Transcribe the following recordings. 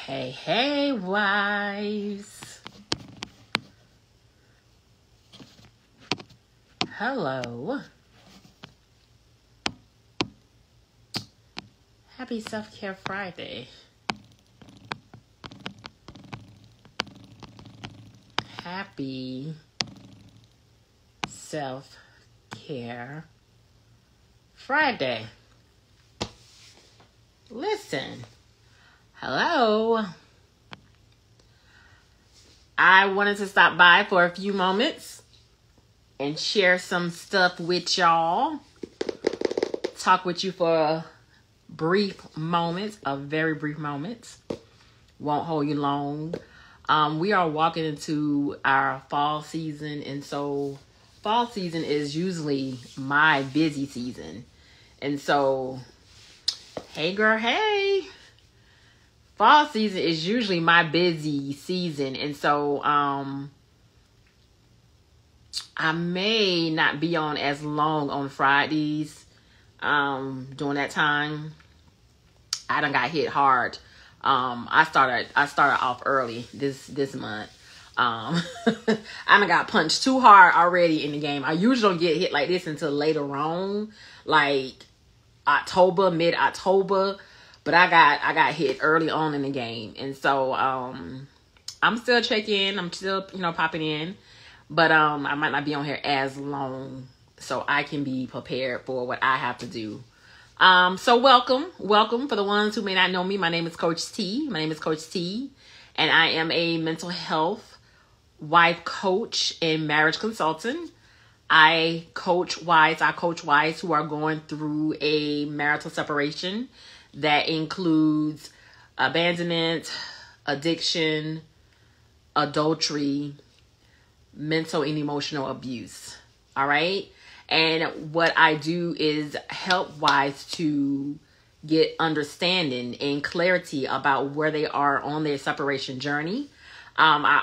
Hey, wives. Hello. Happy Self-Care Friday. Happy Self-Care Friday. Listen. Hello. I wanted to stop by for a few moments and share some stuff with y'all. Talk with you for a brief moment, a very brief moment. Won't hold you long. We are walking into our fall season, and so fall season is usually my busy season. And so, hey girl, hey. Fall season is usually my busy season, and so I may not be on as long on Fridays during that time. I done got hit hard. I started off early this month. I done got punched too hard already in the game. I usually don't get hit like this until later on, like mid-October. But I got hit early on in the game. And so I'm still checking. I'm still, popping in. But I might not be on here as long so I can be prepared for what I have to do. So welcome for the ones who may not know me. My name is Coach T. And I am a mental health wife coach and marriage consultant. I coach wives who are going through a marital separation that includes abandonment, addiction, adultery, mental and emotional abuse. All right. And what I do is help wives to get understanding and clarity about where they are on their separation journey. I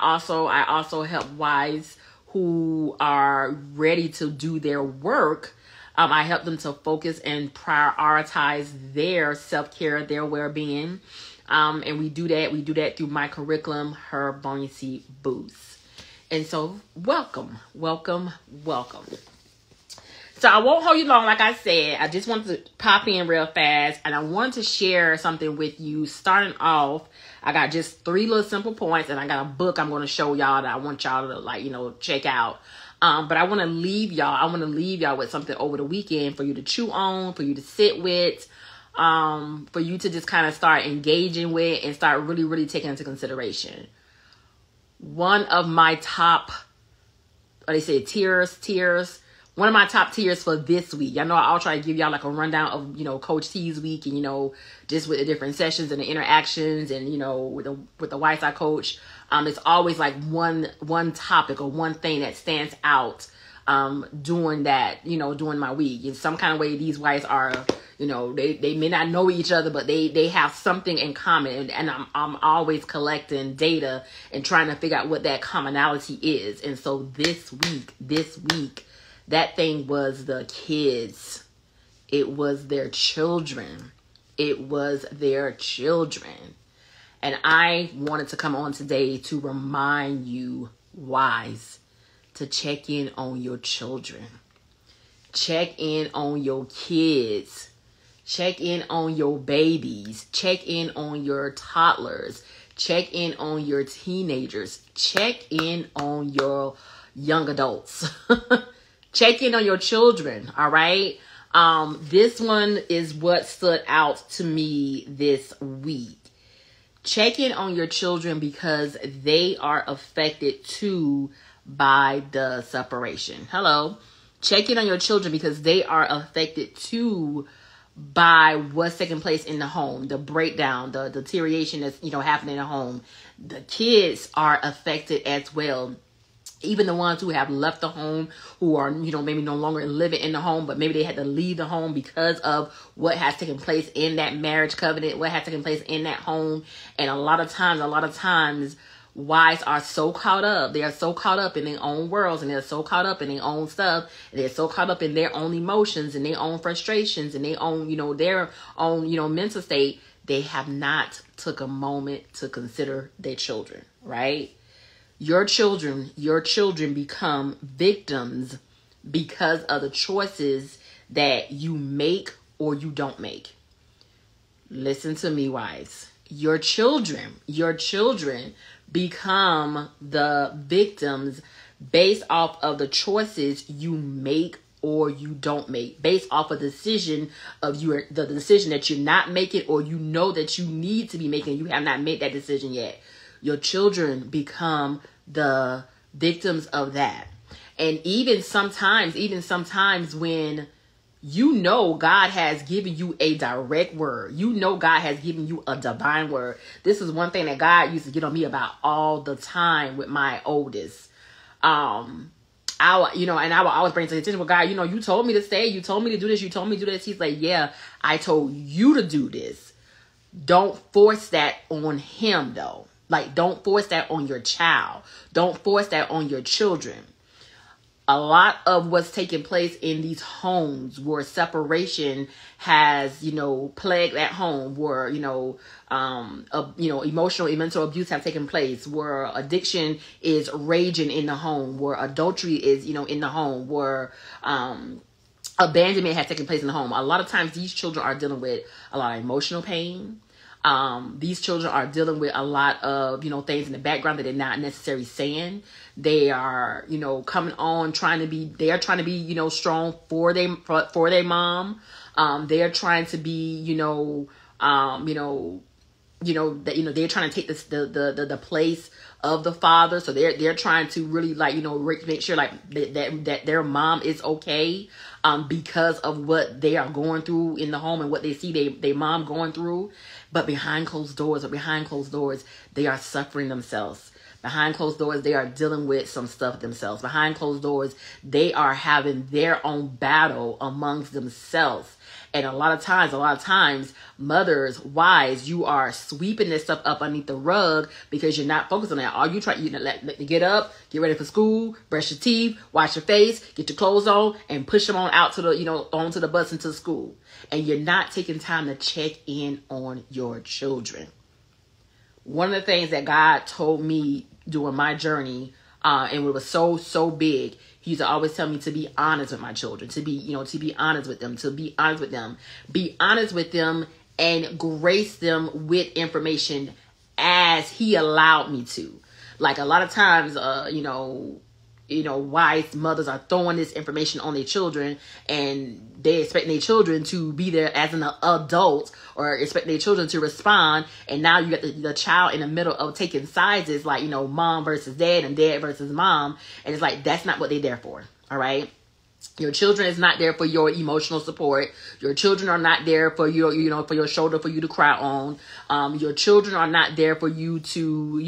also help wives who are ready to do their work. I help them to focus and prioritize their self-care, their well-being. And we do that through my curriculum, Her Buoyancy Boost. And so welcome. So I won't hold you long. Like I said, I just wanted to pop in real fast, and I wanted to share something with you. Starting off, I got just 3 little simple points, and I got a book I'm going to show y'all that I want y'all to check out. But I want to leave y'all with something over the weekend for you to chew on, for you to sit with, for you to just kind of start engaging with and start really, really taking into consideration. One of my top, tiers. One of my top tiers for this week. I know I'll try to give y'all like a rundown of, Coach T's week and, just with the different sessions and the interactions and, with the wives I coach. It's always like one topic or one thing that stands out during my week. In some kind of way, these wives are, they may not know each other, but they have something in common. And I'm always collecting data and trying to figure out what that commonality is. And so this week, that thing was the kids. It was their children. And I wanted to come on today to remind you, wives, to check in on your children. Check in on your kids. Check in on your babies. Check in on your toddlers. Check in on your teenagers. Check in on your young adults. Check in on your children, all right? This one is what stood out to me this week. Check in on your children because they are affected too by the separation. Hello. Check in on your children because they are affected too by what's taking place in the home, the breakdown, the deterioration that's, happening in the home. The kids are affected as well. Even the ones who have left the home, who are, maybe no longer living in the home, but maybe they had to leave the home because of what has taken place in that marriage covenant, what has taken place in that home. And a lot of times wives are so caught up. They are so caught up in their own worlds, and they're so caught up in their own stuff. And they're so caught up in their own emotions and their own frustrations and their own, their own, mental state. They have not took a moment to consider their children, right? Your children become victims because of the choices that you make or you don't make. Listen to me, wives. Your children become the victims based off of the choices you make or you don't make, based off of the decision that you're not making, or that you need to be making. You have not made that decision yet. Your children become the victims of that. And even sometimes when God has given you a direct word, God has given you a divine word. This is one thing that God used to get on me about all the time with my oldest. I would always bring to the attention, well, God, you told me to stay, you told me to do this, you told me to do this. He's like, yeah, I told you to do this. Don't force that on him, though. Like, don't force that on your child. Don't force that on your children. A lot of what's taking place in these homes where separation has, plagued that home, where, emotional and mental abuse have taken place, where addiction is raging in the home, where adultery is, in the home, where, abandonment has taken place in the home. A lot of times these children are dealing with a lot of emotional pain. These children are dealing with a lot of, things in the background that they're not necessarily saying. They are, coming on trying to be strong for their mom. They're trying to be, they're trying to take the place of the father. So they're trying to really make sure that their mom is okay, because of what they are going through in the home and what they see their mom going through. But behind closed doors, they are suffering themselves. Behind closed doors, they are dealing with some stuff themselves. Behind closed doors, they are having their own battle amongst themselves. And a lot of times, mothers, wives, you are sweeping this stuff up underneath the rug because you're not focused on that. All you try, let get up, get ready for school, brush your teeth, wash your face, get your clothes on, and push them on out to onto the bus into school. And you're not taking time to check in on your children. One of the things that God told me during my journey, and it was so big, he used to always tell me to be honest with my children, to be honest with them, be honest with them and grace them with information as he allowed me to. Like a lot of times, wives, mothers are throwing this information on their children, and they expect their children to be there as an adult, or expect their children to respond. And now you got the child in the middle of taking sides, like, mom versus dad and dad versus mom. And it's like, that's not what they're there for. All right. Your children is not there for your emotional support. Your children are not there for your, for your shoulder for you to cry on. Your children are not there for you to,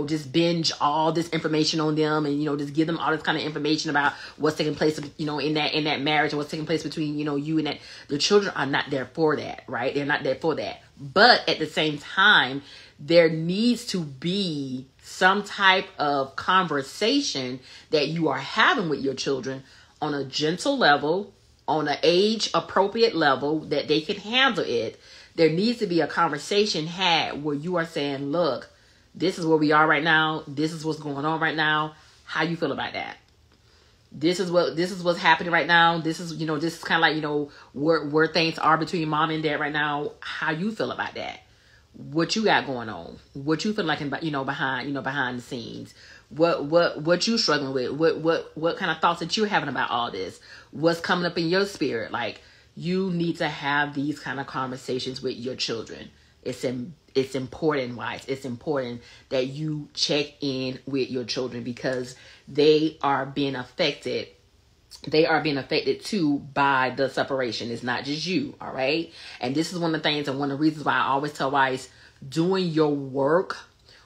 just binge all this information on them and, just give them all this kind of information about what's taking place, in that marriage, and what's taking place between, you and that. The children are not there for that, right? They're not there for that. But at the same time, there needs to be some type of conversation that you are having with your children on a gentle level, on an age appropriate level that they can handle it. There needs to be a conversation had where you are saying, look, this is where we are right now. This is what's going on right now. How you feel about that? This is what's happening right now. This is, this is kind of like, where things are between mom and dad right now. How you feel about that? What you got going on? What you feel like behind the scenes? What you struggling with? What kind of thoughts that you're having about all this? What's coming up in your spirit? Like, you need to have these kind of conversations with your children. It's important, wives. It's important that you check in with your children because they are being affected. They are being affected too by the separation. It's not just you, all right? And this is one of the things and one of the reasons why I always tell wives, doing your work,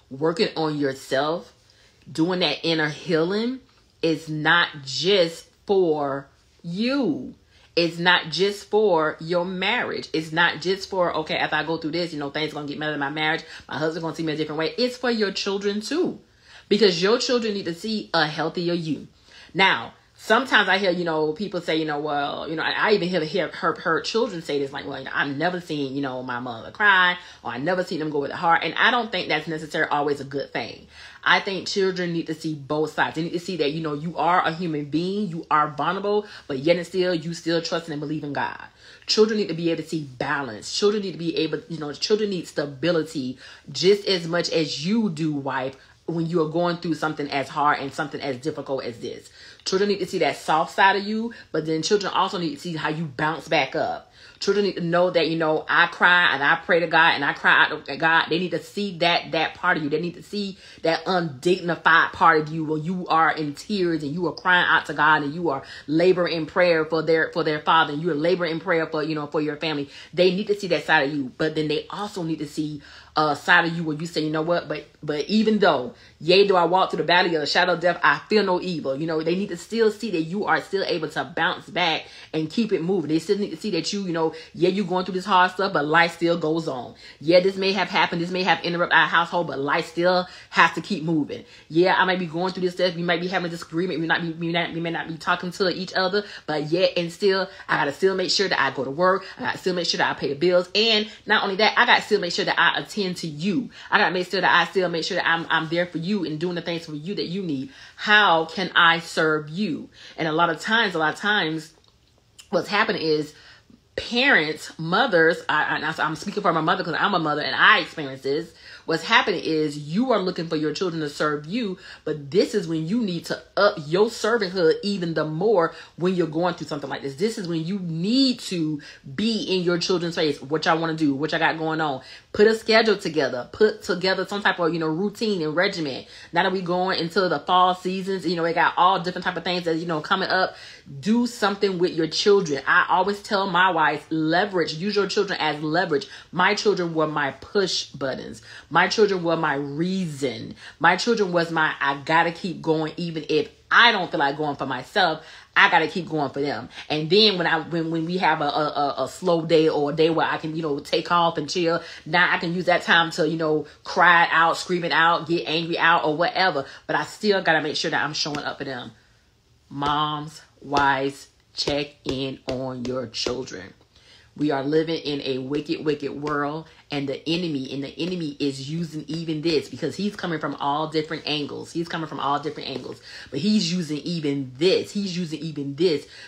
working on yourself, doing that inner healing is not just for you. It's not just for your marriage. It's not just for, okay, after I go through this, things going to get better in my marriage. My husband's going to see me a different way. It's for your children too. Because your children need to see a healthier you. Now, sometimes I hear, people say, well, I even heard children say this, like, well, I've never seen, my mother cry, or I never seen them go with the heart. And I don't think that's necessarily always a good thing. I think children need to see both sides. They need to see that, you are a human being, you are vulnerable, but yet and still, you still trust and believe in God. Children need to be able to see balance. Children need to be able, children need stability just as much as you do, wife, when you are going through something as hard and something as difficult as this. Children need to see that soft side of you, but then children also need to see how you bounce back up. Children need to know that, I cry and I pray to God and I cry out to God. They need to see that part of you. They need to see that undignified part of you where you are in tears and you are crying out to God and you are laboring in prayer for their father, and you are laboring in prayer for, for your family. They need to see that side of you, but then they also need to see a side of you where you say, but even though, yea, do I walk through the valley of the shadow of death, I fear no evil. They need to still see that you are still able to bounce back and keep it moving. They still need to see that you're going through this hard stuff, but life still goes on. Yeah, this may have happened. This may have interrupted our household, but life still has to keep moving. Yeah, I might be going through this stuff. We might be having a disagreement. We may not be talking to each other, but yet and still, I got to still make sure that I go to work. I got to still make sure that I pay the bills. And not only that, I got to still make sure that I attend to you. I got to make sure that I still make sure that I'm there for you and doing the things for you that you need. How can I serve you? And a lot of times, what's happening is parents, mothers, I'm speaking for my mother because I'm a mother and I experience this. What's happening is you are looking for your children to serve you, but this is when you need to up your servanthood even the more when you're going through something like this. This is when you need to be in your children's face. What y'all want to do, what y'all got going on. Put a schedule together. Put together some type of, routine and regimen. Now that we going into the fall seasons, it got all different type of things that, coming up. Do something with your children. I always tell my wife, use your children as leverage. My children were my push buttons. My children were my reason. My children was I gotta keep going even if I don't feel like going for myself. I gotta keep going for them. And then when we have a slow day or a day where I can, take off and chill, now I can use that time to, cry out, scream it out, get angry out or whatever. But I still gotta make sure that I'm showing up for them. Moms, wives, check in on your children. We are living in a wicked, wicked world, and the enemy is using even this because he's coming from all different angles. But he's using even this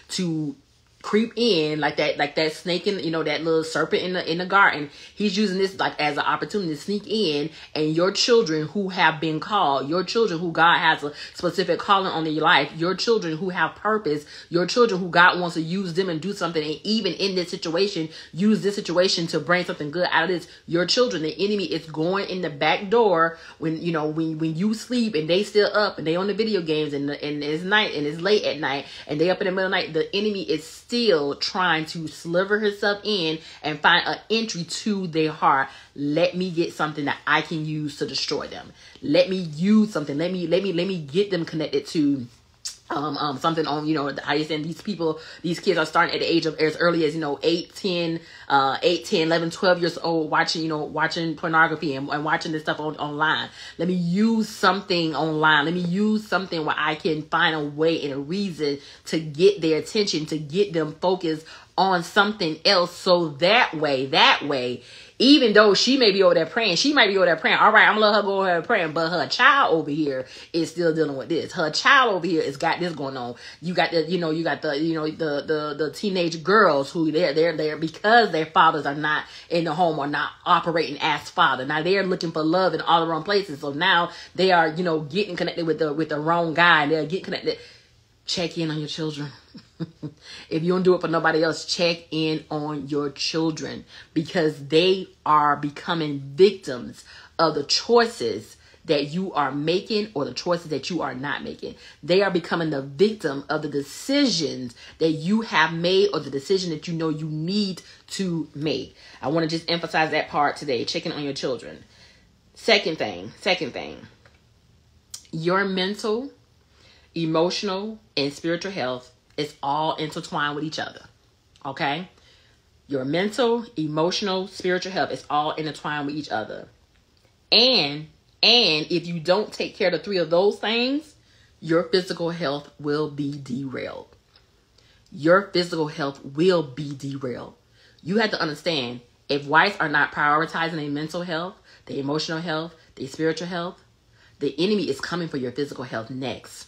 to creep in like that snake in, that little serpent in the garden. He's using this like as an opportunity to sneak in, and your children who have been called, your children who God has a specific calling on their life, your children who have purpose, your children who God wants to use them and do something, and even in this situation, use this situation to bring something good out of this. Your children, the enemy is going in the back door when you sleep and they still up and they on the video games and it's night and it's late at night and they up in the middle of the night. The enemy is still trying to sliver himself in and find an entry to their heart. Let me get something that I can use to destroy them. Let me use something. Let me get them connected to something on, how you saying these kids are starting at the age of as early as, 8, 10, 11, 12 years old, watching pornography and watching this stuff online. Let me use something online. Let me use something where I can find a way and a reason to get their attention, to get them focused on something else. So that way, even though she may be over there praying, all right, I'm gonna let her go over there praying, but her child over here is still dealing with this. Her child over here has got this going on. You got the teenage girls who they're because their fathers are not in the home or not operating as father. Now they're looking for love in all the wrong places. So now they are, getting connected with the wrong guy. They're getting connected. Check in on your children. If you don't do it for nobody else, check in on your children, because they are becoming victims of the choices that you are making or the choices that you are not making. They are becoming the victim of the decisions that you have made or the decision that you need to make. I want to just emphasize that part today, checking on your children. Second thing, your mental, emotional, and spiritual health is all intertwined with each other. Okay? Your mental, emotional, spiritual health is all intertwined with each other. And if you don't take care of the three of those things, your physical health will be derailed. Your physical health will be derailed. You have to understand, if whites are not prioritizing their mental health, their emotional health, their spiritual health, the enemy is coming for your physical health next.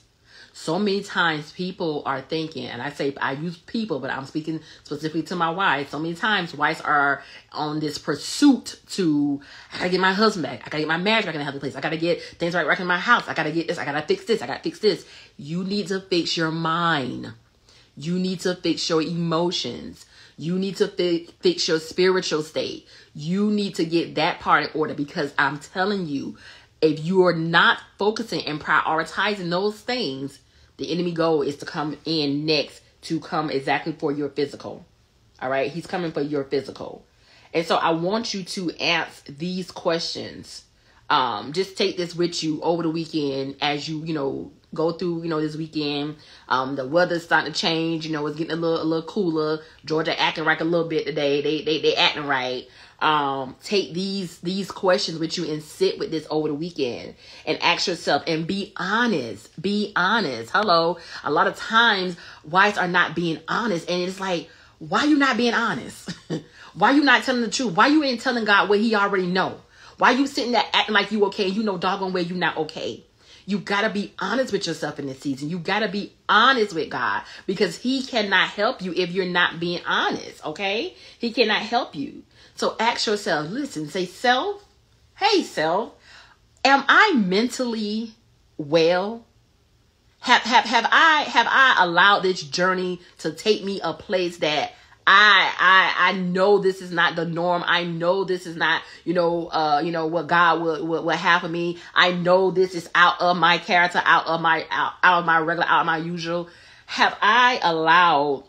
So many times people are thinking, and I use people, but I'm speaking specifically to my wives. So many times whites are on this pursuit to, I gotta get my husband back. I gotta get my marriage back in a healthy place. I gotta get things right in my house. I gotta get this. I gotta fix this. I gotta fix this. You need to fix your mind. You need to fix your emotions. You need to fix your spiritual state. You need to get that part in order, because I'm telling you, if you are not focusing and prioritizing those things, the enemy goal is to come in next to come exactly for your physical. All right. He's coming for your physical. And so I want you to answer these questions. Just take this with you over the weekend as you go through, this weekend. The weather's starting to change. It's getting a little cooler. Georgia acting right a little bit today. They acting right. Take these questions with you and sit with this over the weekend and ask yourself and be honest. Be honest. Hello. A lot of times whites are not being honest, and it's like, why you not being honest? Why you not telling the truth? Why you ain't telling God what he already know? Why you sitting there acting like you okay and doggone way you not okay? You got to be honest with yourself in this season. You got to be honest with God, because he cannot help you if you're not being honest, okay? He cannot help you. So ask yourself, listen, say, self, hey, self, am I mentally well? Have I allowed this journey to take me a place that I know this is not the norm. I know this is not, what God would have for me. I know this is out of my character, out of my regular, out of my usual. Have I allowed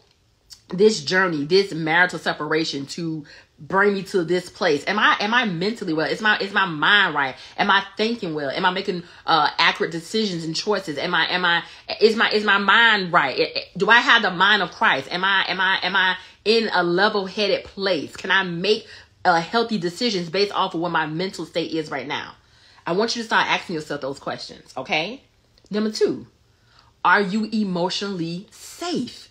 this journey, this marital separation to bring me to this place? Am I mentally well? Is my mind right? Am I thinking well? Am I making accurate decisions and choices? Is my mind right? Do I have the mind of Christ? Am I in a level-headed place? Can I make healthy decisions based off of what my mental state is right now? I want you to start asking yourself those questions, okay? Number 2, are you emotionally safe?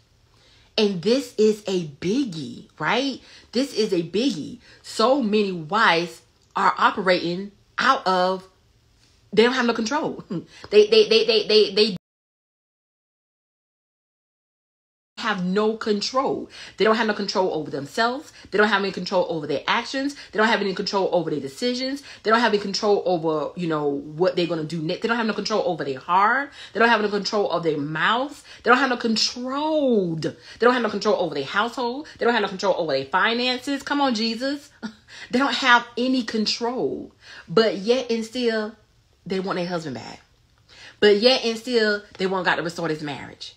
And this is a biggie, right? This is a biggie. So many wives are operating out of, they don't have no control. They have no control. They don't have no control over themselves. They don't have any control over their actions. They don't have any control over their decisions. They don't have any control over, what they're going to do next. They don't have no control over their heart. They don't have no control of their mouths. They don't have no control. They don't have no control over their household. They don't have no control over their finances. Come on, Jesus. They don't have any control. But yet and still, they want their husband back. But yet and still, they want God to restore this marriage.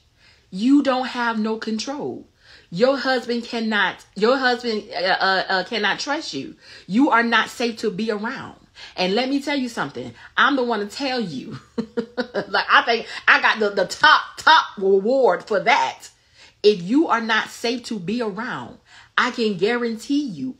You don't have no control. Your husband cannot trust you. You are not safe to be around. And let me tell you something. I'm the one to tell you. Like, I think I got the top reward for that. If you are not safe to be around, I can guarantee you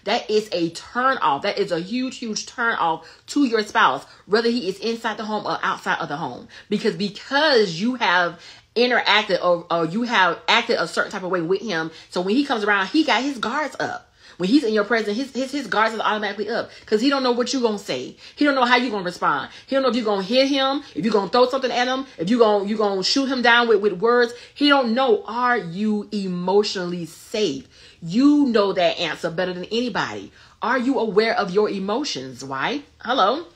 that is a turn off. That is a huge turn off to your spouse, whether he is inside the home or outside of the home. Because you have interacted or you have acted a certain type of way with him. So when he comes around, he got his guards up. When he's in your presence, his guards are automatically up, because he don't know what you're going to say. He don't know how you're going to respond. He don't know if you're going to hit him, if you're going to throw something at him, if you're going to shoot him down with words. He don't know. Are you emotionally safe? You know that answer better than anybody. Are you aware of your emotions, right? Hello?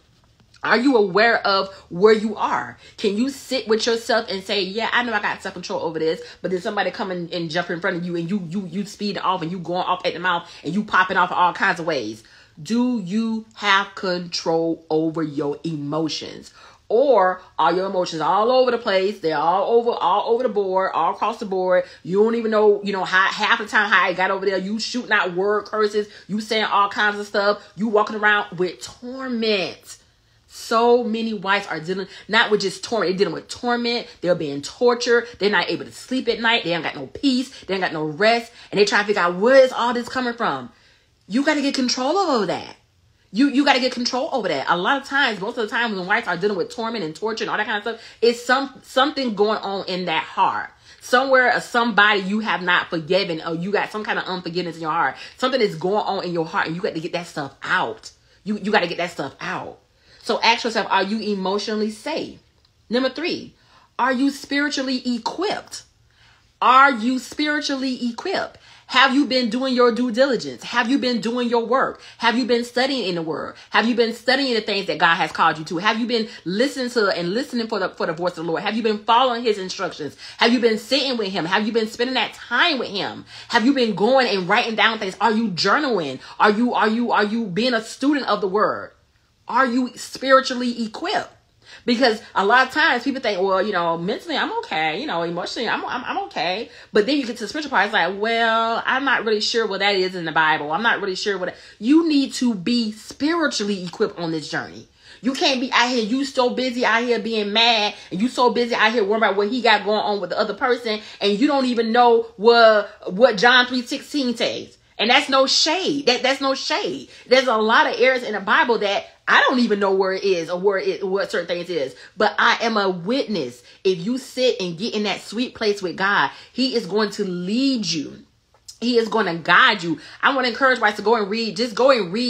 Are you aware of where you are? Can you sit with yourself and say, yeah, I know I got self-control over this, but then somebody come and jump in front of you and you speed off and you going off at the mouth and you popping off all kinds of ways. Do you have control over your emotions? Or are your emotions all over the place? They're all over the board, all across the board. You don't even know, how half the time how it got over there. You shooting out word curses. You saying all kinds of stuff. You walking around with torment. So many wives are dealing not with just torment. They're dealing with torment. They're being tortured. They're not able to sleep at night. They ain't got no peace. They ain't got no rest. And they try to figure out where is all this coming from. You got to get control over that. You got to get control over that. A lot of times, most of the time when wives are dealing with torment and torture and all that kind of stuff, it's something going on in that heart. Somewhere or somebody you have not forgiven, or you got some kind of unforgiveness in your heart. Something is going on in your heart and you got to get that stuff out. You got to get that stuff out. So ask yourself, are you emotionally safe? Number 3, are you spiritually equipped? Are you spiritually equipped? Have you been doing your due diligence? Have you been doing your work? Have you been studying in the word? Have you been studying the things that God has called you to? Have you been listening for the voice of the Lord? Have you been following his instructions? Have you been sitting with him? Have you been spending that time with him? Have you been going and writing down things? Are you journaling? Are you being a student of the word? Are you spiritually equipped? Because a lot of times people think, well, mentally I'm okay, emotionally I'm okay. But then you get to the spiritual part, it's like, well, I'm not really sure what that is in the Bible. I'm not really sure what you need to be spiritually equipped on this journey. You can't be out here, you so busy out here being mad, and you so busy out here worrying about what he got going on with the other person, and you don't even know what John 3:16 says. And that's no shade. That's no shade. There's a lot of areas in the Bible that I don't even know where it is or what certain things is. But I am a witness. If you sit and get in that sweet place with God, he is going to lead you. He is going to guide you. I want to encourage wives to go and read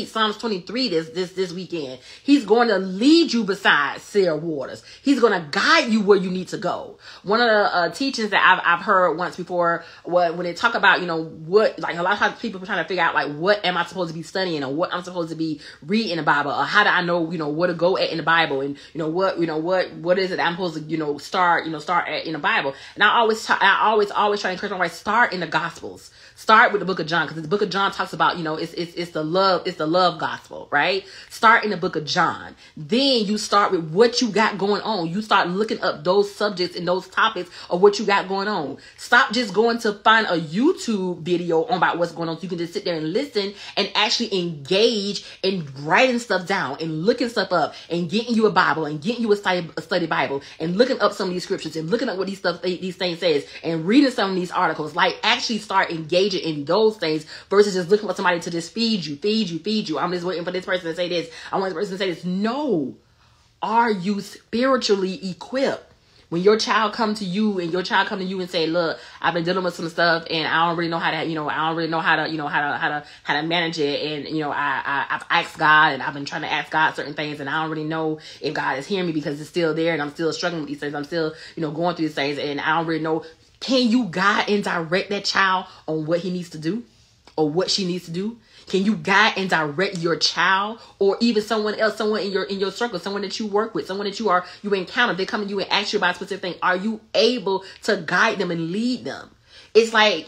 Psalms 23 this weekend. He's going to lead you beside still waters. He's going to guide you where you need to go. One of the teachings that I've heard once before, when they talk about, what, like a lot of times people are trying to figure out, like, what am I supposed to be studying, or what I'm supposed to be reading in the Bible, or how do I know, where to go at in the Bible, and what is it that I'm supposed to, start at in the Bible. And I always try to encourage my wife, start in the Gospels. Start with the book of John, because the book of John talks about, it's the love gospel, right? Start in the book of John. Then you start with what you got going on. You start looking up those subjects and those topics of what you got going on. Stop just going to find a YouTube video on about what's going on. So you can just sit there and listen and actually engage in writing stuff down and looking stuff up and getting you a Bible and getting you a study Bible and looking up some of these scriptures and looking up what these things says and reading some of these articles. Like, actually start engaging in those things versus just looking for somebody to just feed you. I'm just waiting for this person to say this. I want this person to say this. No. Are you spiritually equipped? When your child come to you and say, look, I've been dealing with some stuff and I don't really know how to manage it. And, I've asked God and I've been trying to ask God certain things and I don't really know if God is hearing me because it's still there and I'm still struggling with these things. I'm still, going through these things and I don't really know. Can you guide and direct that child on what he needs to do or what she needs to do? Can you guide and direct your child or even someone else, someone in your circle, someone that you work with, someone that you encounter, they come to you and ask you about a specific thing. Are you able to guide them and lead them? It's like,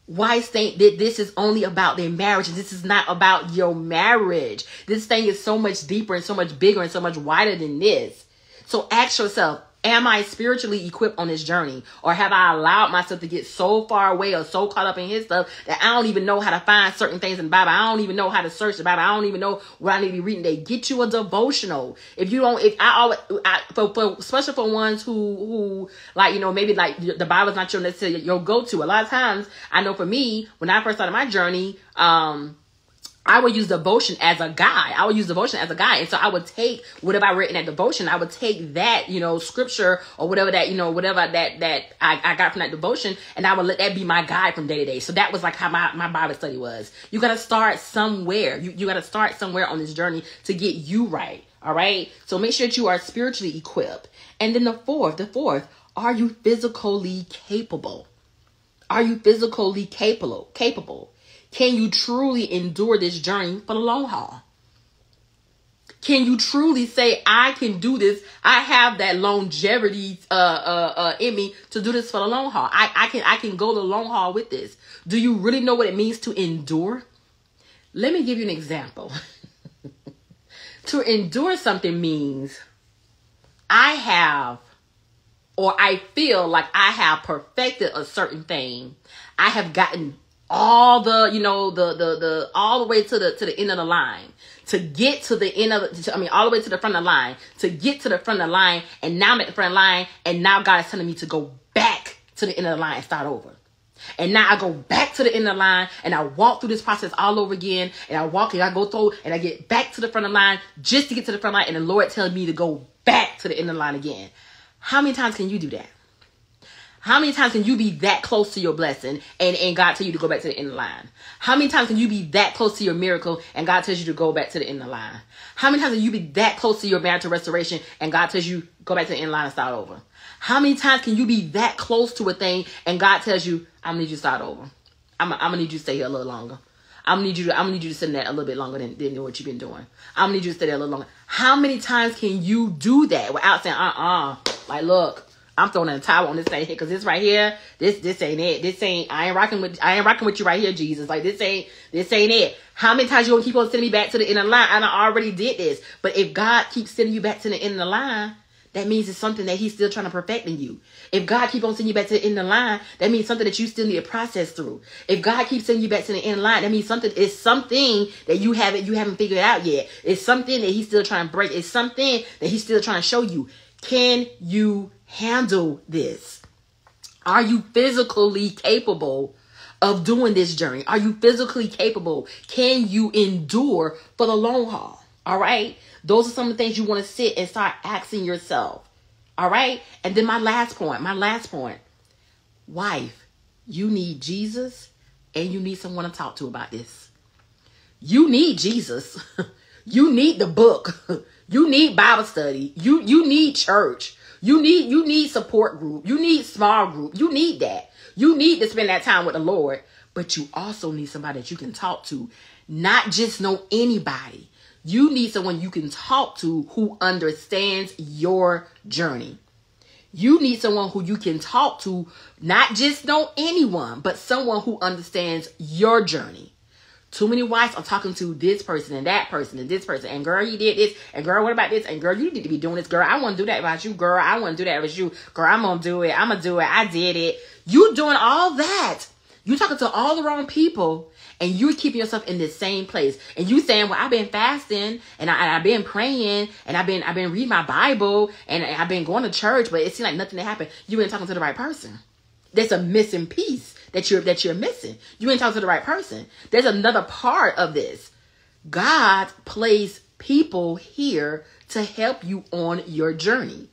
wives think that this is only about their marriage. This is not about your marriage. This thing is so much deeper and so much bigger and so much wider than this. So ask yourself, am I spiritually equipped on this journey? Or have I allowed myself to get so far away or so caught up in his stuff that I don't even know how to find certain things in the Bible? I don't even know how to search the Bible. I don't even know what I need to be reading. They get you a devotional. Especially for ones who like, maybe like the Bible is not necessarily your go-to. A lot of times, I know for me, when I first started my journey, I would use devotion as a guide. And so I would take whatever I read in that devotion. I would take that, scripture or whatever that, that I got from that devotion. And I would let that be my guide from day to day. So that was like how my Bible study was. You got to start somewhere. You got to start somewhere on this journey to get you right. All right. So make sure that you are spiritually equipped. And then the fourth, are you physically capable? Are you physically capable? Can you truly endure this journey for the long haul? Can you truly say, I can do this? I have that longevity in me to do this for the long haul. I can go the long haul with this. Do you really know what it means to endure? Let me give you an example. To endure something means I feel like I have perfected a certain thing. I have gotten all the, the all the way to the end of the line, to get to the end of all the way to the front of the line, to get to the front of the line. And now I'm at the front of the line, and now God is telling me to go back to the end of the line and start over. And now I go back to the end of the line, and I walk through this process all over again, and I walk and I go through, and I get back to the front of the line just to get to the front line, and the Lord tells me to go back to the end of the line again. How many times can you do that? How many times can you be that close to your blessing and God tell you to go back to the end of the line? How many times can you be that close to your miracle and God tells you to go back to the end of the line? How many times can you be that close to your marital restoration and God tells you go back to the end of the line and start over? How many times can you be that close to a thing and God tells you, I'm gonna need you to start over. I'm gonna need you to stay here a little longer. I'm gonna need you to sit in that a little bit longer than what you've been doing. I'm gonna need you to stay there a little longer. How many times can you do that without saying, like, look, I'm throwing in a towel on this thing here, because this right here, this ain't it. This ain't, I ain't rocking with you right here, Jesus. Like, this ain't it. How many times you gonna keep on sending me back to the end of the line? I already did this. But if God keeps sending you back to the end of the line, that means it's something that he's still trying to perfect in you. If God keeps on sending you back to the end of the line, that means something that you still need to process through. If God keeps sending you back to the end of the line, that means it's something that you haven't figured out yet. It's something that he's still trying to break. It's something that he's still trying to show you. Can you handle this? Are you physically capable of doing this journey? Are you physically capable? Can you endure for the long haul? All right. Those are some of the things you want to sit and start asking yourself. All right. And then my last point, wife, you need Jesus and you need someone to talk to about this. You need Jesus. You need the book. You need Bible study. You need church. You need support group. You need small group. You need that. You need to spend that time with the Lord, but you also need somebody that you can talk to, not just know anybody. You need someone you can talk to who understands your journey. You need someone who you can talk to, not just know anyone, but someone who understands your journey. Too many wives are talking to this person and that person and this person. And girl, he did this. And girl, what about this? And girl, you need to be doing this. Girl, I want to do that about you. Girl, I want to do that with you. Girl, I'm going to do it. I'm going to do it. I did it. You doing all that. You talking to all the wrong people. And you're keeping yourself in the same place. And you saying, well, I've been fasting and I've been praying and I've been reading my Bible and I've been going to church, but it seems like nothing that happened. You ain't talking to the right person. There's a missing piece that you're missing. You ain't talking to the right person. There's another part of this. God placed people here to help you on your journey.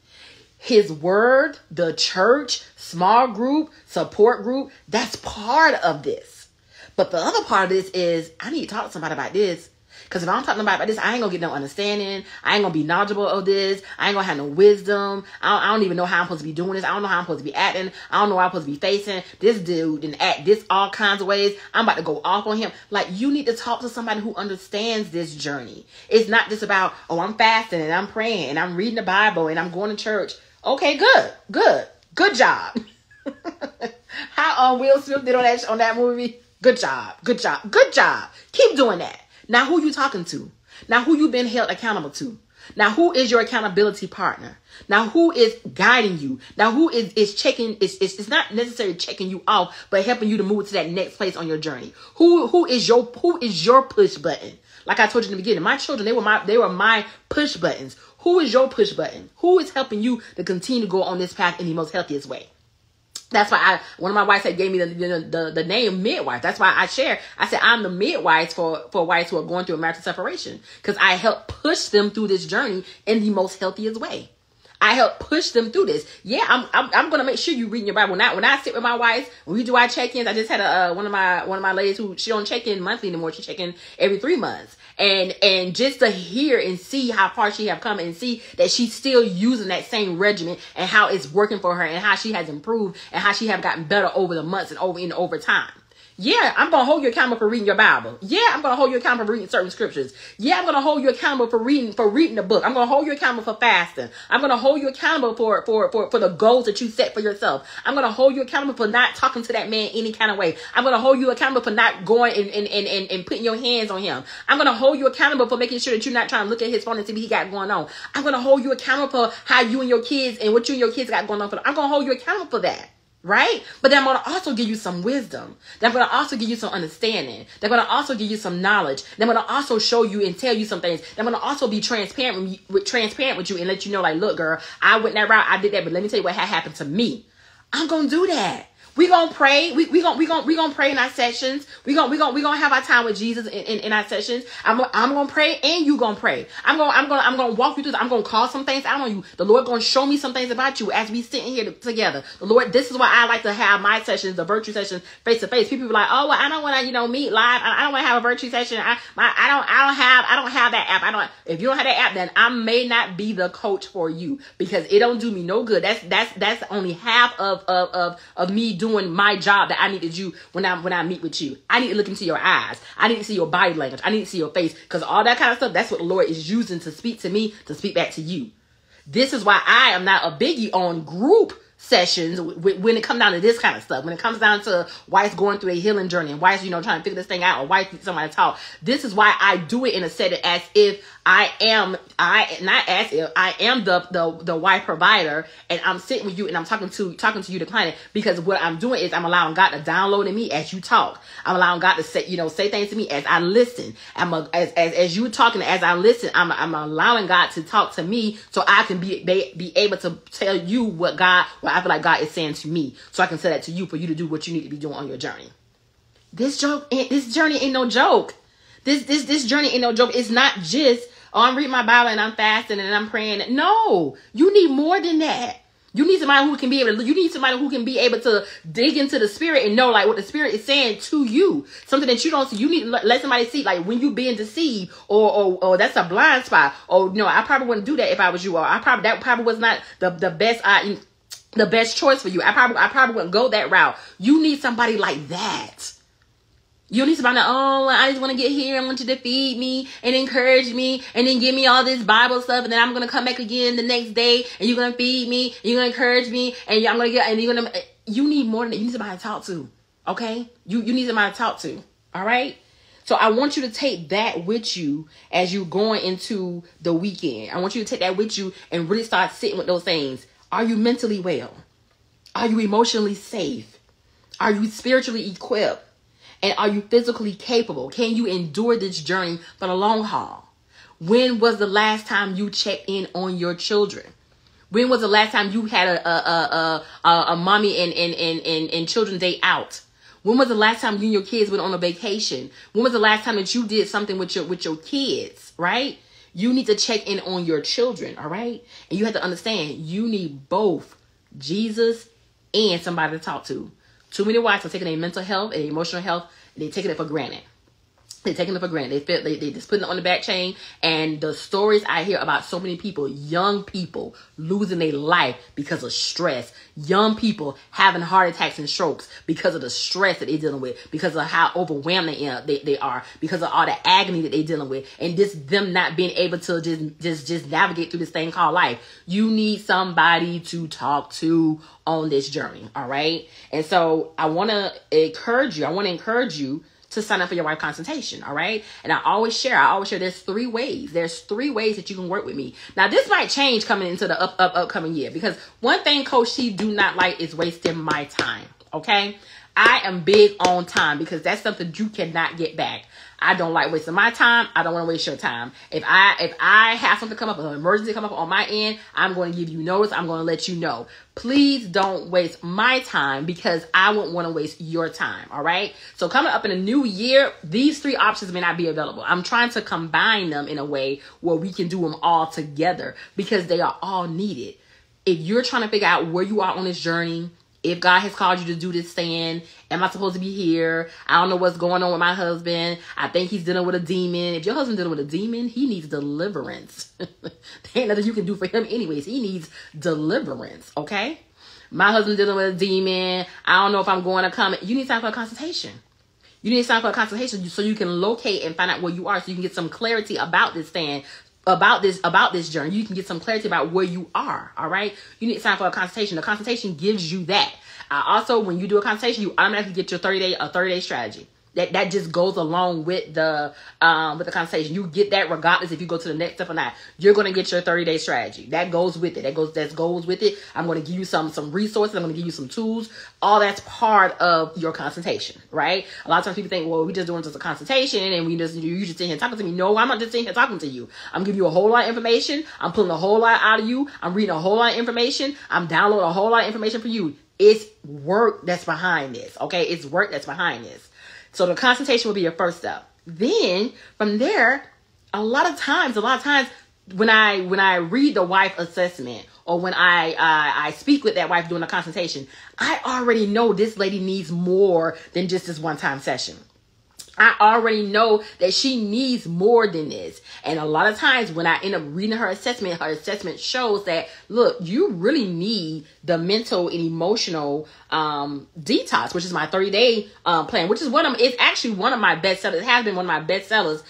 His word, the church, small group, support group, that's part of this. But the other part of this is, I need to talk to somebody about this. Because if I don't talk to somebody about this, I ain't going to get no understanding. I ain't going to be knowledgeable of this. I ain't going to have no wisdom. I don't even know how I'm supposed to be doing this. I don't know how I'm supposed to be acting. I don't know how I'm supposed to be facing. This dude and act this all kinds of ways. I'm about to go off on him. Like, you need to talk to somebody who understands this journey. It's not just about, oh, I'm fasting and I'm praying and I'm reading the Bible and I'm going to church. Okay, good job. How Will Smith did on that movie. Good job. Keep doing that. Now, who you talking to? Now, who you been held accountable to? Now, who is your accountability partner? Now, who is guiding you? Now, who is checking? It's not necessarily checking you off, but helping you to move to that next place on your journey. Who is your push button? Like I told you in the beginning, my children, they were my push buttons. Who is your push button? Who is helping you to continue to go on this path in the most healthiest way? That's why one of my wives gave me the name midwife. That's why I said I'm the midwife for wives who are going through a marital separation, because I help push them through this journey in the most healthiest way. I help push them through this. Yeah, I'm gonna make sure you read your Bible. When I sit with my wife, when we do our check-ins, I just had one of my ladies who she don't check in monthly anymore. She check in every 3 months, and just to hear and see how far she have come and see that she's still using that same regimen and how it's working for her and how she has improved and how she have gotten better over the months and over time. Yeah, I'm going to hold you accountable for reading your Bible. Yeah, I'm going to hold you accountable for reading certain scriptures. Yeah, I'm going to hold you accountable for reading the book. I'm going to hold you accountable for fasting. I'm going to hold you accountable for the goals that you set for yourself. I'm going to hold you accountable for not talking to that man any kind of way. I'm going to hold you accountable for not going and putting your hands on him. I'm going to hold you accountable for making sure that you're not trying to look at his phone and see what he got going on. I'm going to hold you accountable for how you and your kids and what you and your kids got going on. I'm going to hold you accountable for that. right? But then I'm going to also give you some wisdom. Then I'm going to also give you some understanding. Then I'm going to also give you some knowledge. Then I'm going to also show you and tell you some things. Then I'm going to also be transparent with you and let you know, like, look, girl, I went that route. I did that. But let me tell you what had happened to me. I'm going to do that. We gonna pray. We gonna pray in our sessions. We gonna have our time with Jesus in our sessions. I'm gonna pray and you gonna pray. I'm gonna walk you through. I'm gonna call some things out on you. The Lord gonna show me some things about you as we sitting here together. The Lord, this is why I like to have my sessions, the virtue sessions, face to face. People be like, oh, well, I don't want to meet live. I don't want to have a virtue session. I don't have that app. If you don't have that app, then I may not be the coach for you because it don't do me no good. That's only half of me doing my job that I need to do when I meet with you. I need to look into your eyes. I need to see your body language. I need to see your face, because all that kind of stuff, that's what the Lord is using to speak to me, to speak back to you. This is why I am not a biggie on group sessions when it comes down to this kind of stuff. When it comes down to wife's going through a healing journey and wife's, trying to figure this thing out, or wife needs somebody to talk. This is why I do it in a setting as if I am the wife provider, and I'm sitting with you and I'm talking to you, the client, because what I'm doing is I'm allowing God to download in me as you talk. I'm allowing God to say things to me as I listen. As you talking, as I listen, I'm allowing God to talk to me so I can be able to tell you what I feel like God is saying to me, so I can say that to you for you to do what you need to be doing on your journey. This journey ain't no joke. This journey ain't no joke. It's not just, oh, I'm reading my Bible and I'm fasting and I'm praying. No, you need more than that. You need somebody who can be able to dig into the spirit and know like what the spirit is saying to you. Something that you don't see. You need to let somebody see, like when you being deceived, or that's a blind spot. Or no, I probably wouldn't do that if I was you. Or that probably was not the best choice for you. I probably wouldn't go that route. You need somebody like that. You need somebody, I just want to get here. I want you to feed me and encourage me and then give me all this Bible stuff. And then I'm going to come back again the next day and you're going to feed me. And you're going to encourage me. And you need more than that. You need somebody to talk to. Okay. You need somebody to talk to. All right. So I want you to take that with you as you're going into the weekend. I want you to take that with you and really start sitting with those things. Are you mentally well? Are you emotionally safe? Are you spiritually equipped? And are you physically capable? Can you endure this journey for the long haul? When was the last time you checked in on your children? When was the last time you had a mommy and children day out? When was the last time you and your kids went on a vacation? When was the last time that you did something with your kids, right? You need to check in on your children, all right? And you have to understand, you need both Jesus and somebody to talk to. Too many wives are taking their mental health and emotional health, and they're taking it for granted. They're taking it for granted. They just putting it on the back chain. And the stories I hear about so many people, young people losing their life because of stress. Young people having heart attacks and strokes because of the stress that they're dealing with, because of how overwhelmed they are, because of all the agony that they're dealing with, and just them not being able to just navigate through this thing called life. You need somebody to talk to on this journey. All right. And so I want to encourage you to sign up for your wife consultation. All right. And I always share there's 3 ways. There's 3 ways that you can work with me. Now, this might change coming into the upcoming year, because one thing Coach T do not like is wasting my time. Okay. I am big on time, because that's something you cannot get back. I don't like wasting my time. I don't want to waste your time. If I have something come up, an emergency come up on my end, I'm going to give you notice. I'm going to let you know. Please don't waste my time, because I wouldn't want to waste your time. All right. So coming up in a new year, these 3 options may not be available. I'm trying to combine them in a way where we can do them all together, because they are all needed. If you're trying to figure out where you are on this journey, if God has called you to do this thing, am I supposed to be here? I don't know what's going on with my husband. I think he's dealing with a demon. If your husband's dealing with a demon, he needs deliverance. There ain't nothing you can do for him anyways. He needs deliverance, okay? My husband's dealing with a demon. I don't know if I'm going to come. You need to sign for a consultation. You need to sign for a consultation so you can locate and find out where you are, so you can get some clarity about this thing, about this journey. You can get some clarity about where you are. All right. You need to sign for a consultation. The consultation gives you that. Also, when you do a consultation, you automatically get your 30-day strategy. That just goes along with the conversation. You get that regardless if you go to the next step or not. You're going to get your 30-day strategy. That goes with it. That goes with it. I'm going to give you some resources. I'm going to give you some tools. All that's part of your consultation, right? A lot of times people think, well, we just doing just a consultation and you just sitting here talking to me. No, I'm not just sitting here talking to you. I'm giving you a whole lot of information. I'm pulling a whole lot out of you. I'm reading a whole lot of information. I'm downloading a whole lot of information for you. It's work that's behind this, okay? It's work that's behind this. So the consultation will be your first step. Then from there, a lot of times when I read the wife assessment or when I speak with that wife during the consultation, I already know this lady needs more than just this one-time session. I already know that she needs more than this. And a lot of times when I end up reading her assessment shows that, look, you really need the mental and emotional detox, which is my 30-day plan, which is it's actually one of my best sellers. It has been one of my best sellers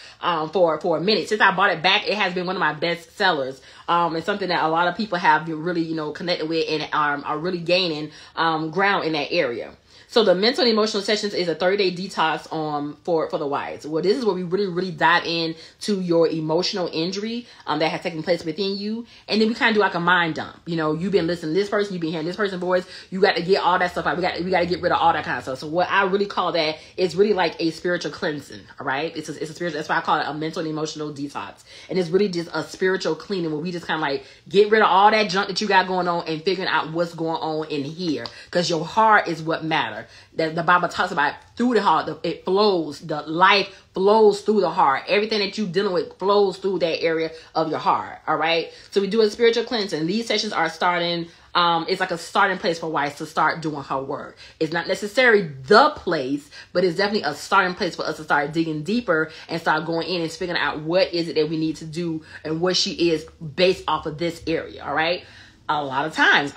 for a minute. Since I bought it back, it has been one of my best sellers. It's something that a lot of people have really, connected with and are really gaining ground in that area. So the mental and emotional sessions is a 30-day detox for the wives. Well, this is where we really, really dive into your emotional injury that has taken place within you. And then we kind of do like a mind dump. You've been listening to this person, you've been hearing this person's voice. You got to get all that stuff out. We got to get rid of all that kind of stuff. So what I really call that is really like a spiritual cleansing. All right. It's a spiritual, that's why I call it a mental and emotional detox. And it's really just a spiritual cleaning where we just kind of like get rid of all that junk that you got going on and figuring out what's going on in here. Because your heart is what matters. That the Bible talks about through the heart, it flows, the life flows through the heart. Everything that you're dealing with flows through that area of your heart. All right. So we do a spiritual cleansing. These sessions are starting. It's like a starting place for wives to start doing her work. It's not necessarily the place, but it's definitely a starting place for us to start digging deeper and start going in and figuring out what is it that we need to do and what she is based off of this area. All right. A lot of times,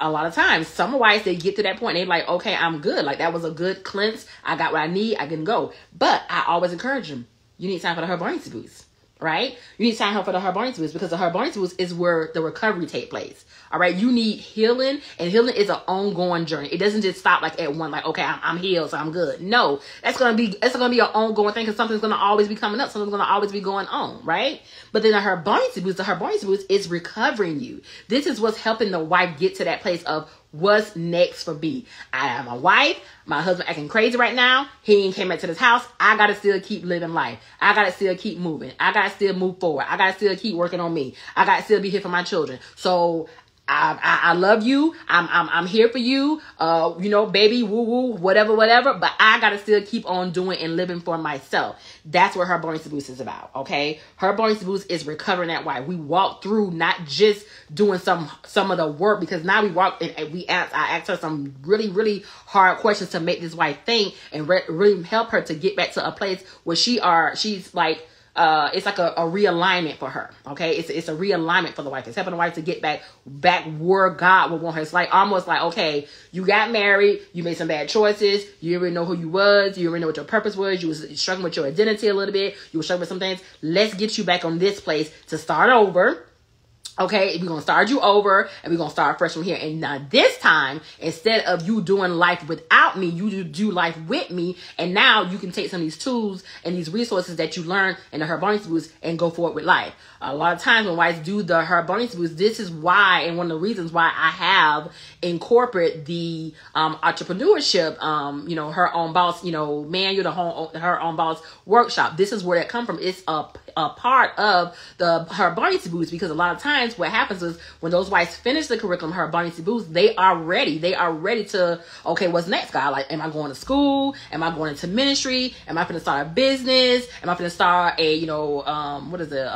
some wives, they get to that point, they're like, okay, I'm good. Like, that was a good cleanse. I got what I need. I can go. But I always encourage them. You need time for the Herbarium boost, right? You need time for the Herbarium boost because the Herbarium boost is where the recovery takes place. All right. You need healing, and healing is an ongoing journey. It doesn't just stop like at one, like, okay, I'm healed, so I'm good. No, it's going to be an ongoing thing because something's going to always be coming up. Something's going to always be going on. Right. But then the Herbarium boost is recovering you. This is what's helping the wife get to that place of what's next for me. I have my wife, my husband acting crazy right now. He ain't came back to this house. I got to still keep living life. I got to still keep moving. I got to still move forward. I got to still keep working on me. I got to still be here for my children. So I love you. I'm here for you. Baby, woo woo, whatever. But I gotta still keep on doing and living for myself. That's what Herbarium boost is about. Okay, Herbarium boost is recovering that wife. We walk through not just doing some of the work, because now we walk and I ask her some really, really hard questions to make this wife think and really help her to get back to a place where she's like. It's like a realignment for her. Okay. It's a realignment for the wife. It's helping the wife to get back where God would want her. It's like almost like, okay, you got married, you made some bad choices, you already know who you was, you already know what your purpose was, you was struggling with your identity a little bit, you were struggling with some things. Let's get you back on this place to start over. Okay, we're going to start you over and we're going to start fresh from here. And now this time, instead of you doing life without me, you do life with me. And now you can take some of these tools and these resources that you learned in the Herbarium boost and go forward with life. A lot of times when wives do the Herbarium boost, this is why, and one of the reasons why I have incorporated the entrepreneurship, her own boss, manual, her own boss workshop. This is where that come from. It's a part of the Herbarium boost, because a lot of times what happens is when those wives finish the curriculum, Herbarium boost, they are ready to, okay, what's next, God? Like, am I going to school? Am I going into ministry? Am I going to start a business? Am I going to start a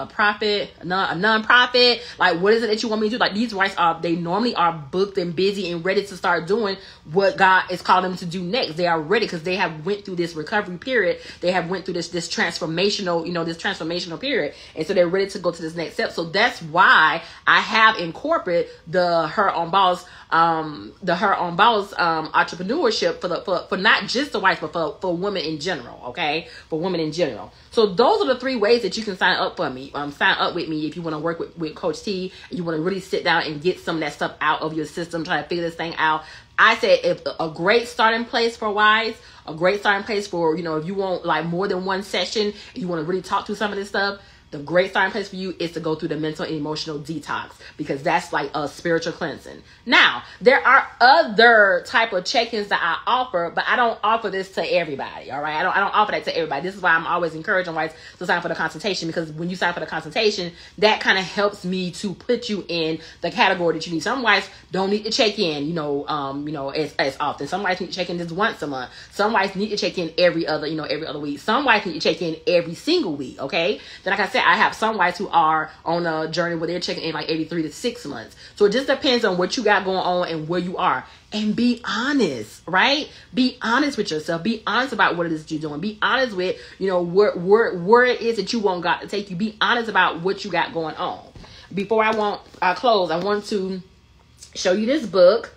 profit, a non-profit? Like, what is it that you want me to do? Like, these wives they normally are booked and busy and ready to start doing what God is calling them to do next. They are ready because they have went through this recovery period. They have went through this transformational, this transformational period. And so they're ready to go to this next step. So that's why I have incorporated the Her Own Boss entrepreneurship for not just the wife, but for women in general. Okay. For women in general. So those are the 3 ways that you can sign up for me. Sign up with me if you want to work with Coach T. You want to really sit down and get some of that stuff out of your system, try to figure this thing out. I said if a great starting place for wives, a great starting place for, you know, if you want like more than one session, you want to really talk through some of this stuff, the great starting place for you is to go through the mental and emotional detox, because that's like a spiritual cleansing. Now, there are other type of check-ins that I offer, but I don't offer this to everybody. All right. I don't offer that to everybody. This is why I'm always encouraging wives to sign for the consultation, because when you sign for the consultation, that kind of helps me to put you in the category that you need. Some wives don't need to check in, as often. Some wives need to check in just once a month. Some wives need to check in every other week. Some wives need to check in every single week. Okay. Then, like I said, I have some wives who are on a journey where they're checking in like every 3 to 6 months. So it just depends on what you got going on and where you are. And be honest, right? Be honest with yourself. Be honest about what it is that you're doing. Be honest with, where it is that you want God to take you. Be honest about what you got going on. Before I close, I want to show you this book.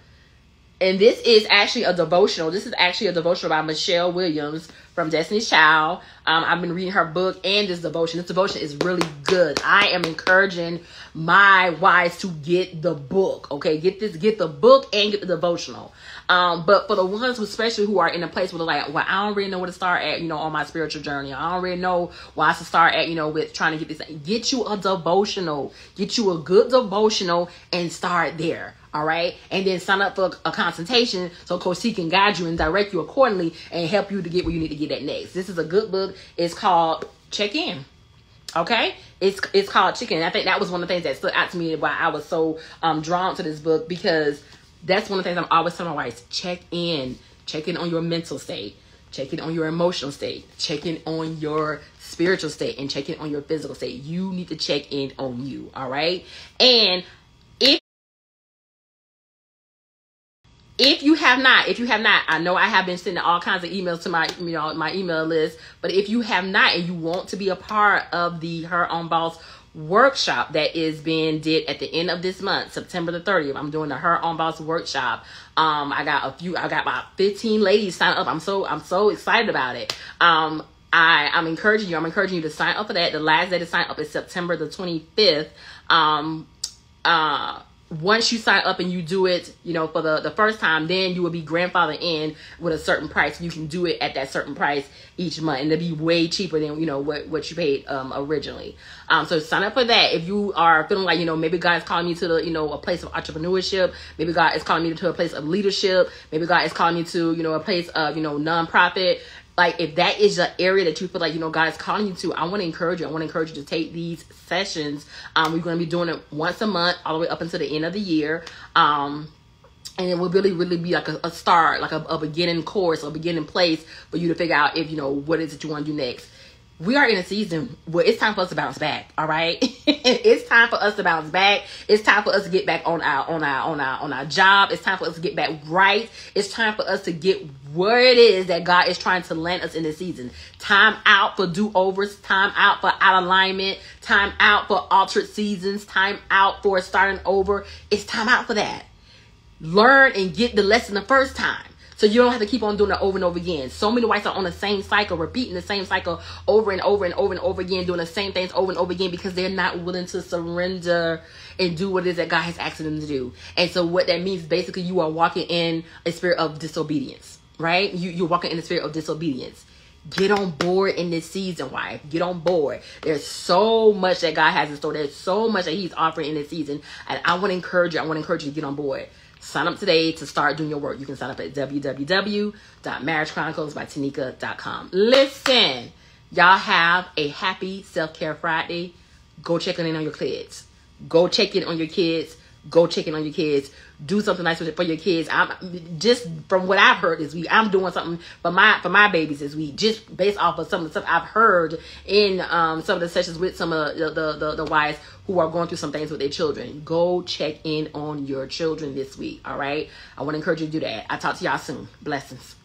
And this is actually a devotional. This is actually a devotional by Michelle Williams from Destiny's Child. I've been reading her book and this devotion. This devotion is really good. I am encouraging my wives to get the book. Okay, get the book and get the devotional. But for the ones especially who are in a place where they're like, well, I don't really know where to start at, on my spiritual journey. I don't really know where I should start at, with trying to get this. Get you a devotional. Get you a good devotional and start there. All right. And then sign up for a consultation so Coach C can guide you and direct you accordingly and help you to get where you need to get at next. This is a good book. It's called Check In. Okay. It's called Check In. I think that was one of the things that stood out to me why I was so drawn to this book, because that's one of the things I'm always telling my wives. Check in on your mental state. Check in on your emotional state. Check in on your spiritual state, and check in on your physical state. You need to check in on you. All right. And If you have not, I know I have been sending all kinds of emails to my, my email list, but if you have not and you want to be a part of the Her Own Boss workshop that is being did at the end of this month, September the 30th, I'm doing the Her Own Boss workshop. I got about 15 ladies sign up. I'm so excited about it. I'm encouraging you to sign up for that. The last day to sign up is September the 25th. Once you sign up and you do it, for the first time, then you will be grandfathered in with a certain price. You can do it at that certain price each month, and it'll be way cheaper than, what you paid originally. So sign up for that. If you are feeling like, maybe God is calling me to the, a place of entrepreneurship. Maybe God is calling me to a place of leadership. Maybe God is calling me to, a place of, nonprofit. Like, if that is the area that you feel like, God is calling you to, I want to encourage you. I want to encourage you to take these sessions. We're going to be doing it once a month, all the way up until the end of the year. And it will really, really be like a start, like a beginning course, a beginning place for you to figure out if, what is it you want to do next. We are in a season where it's time for us to bounce back. All right. It's time for us to bounce back. It's time for us to get back on our job. It's time for us to get back right. It's time for us to get where it is that God is trying to land us in this season. Time out for do-overs, time out for out alignment, time out for altered seasons, time out for starting over. It's time out for that. Learn and get the lesson the first time, so you don't have to keep on doing it over and over again. So many wives are on the same cycle, repeating the same cycle over and over and over and over again, doing the same things over and over again, because they're not willing to surrender and do what it is that God has asked them to do. And so what that means, basically, you are walking in a spirit of disobedience, right? You're walking in the spirit of disobedience. Get on board in this season, wife. Get on board. There's so much that God has in store. There's so much that He's offering in this season. And I want to encourage you. To get on board. Sign up today to start doing your work. You can sign up at www.marriagechroniclesbytanika.com. Listen, y'all have a happy Self-Care Friday. Go check in on your kids. Go check in on your kids. Go check in on your kids. Do something nice for your kids. I'm just, from what I've heard this week, I'm doing something for my babies this week, just based off of some of the stuff I've heard in some of the sessions with some of the wives who are going through some things with their children. Go check in on your children this week. All right. I want to encourage you to do that. I'll talk to y'all soon. Blessings.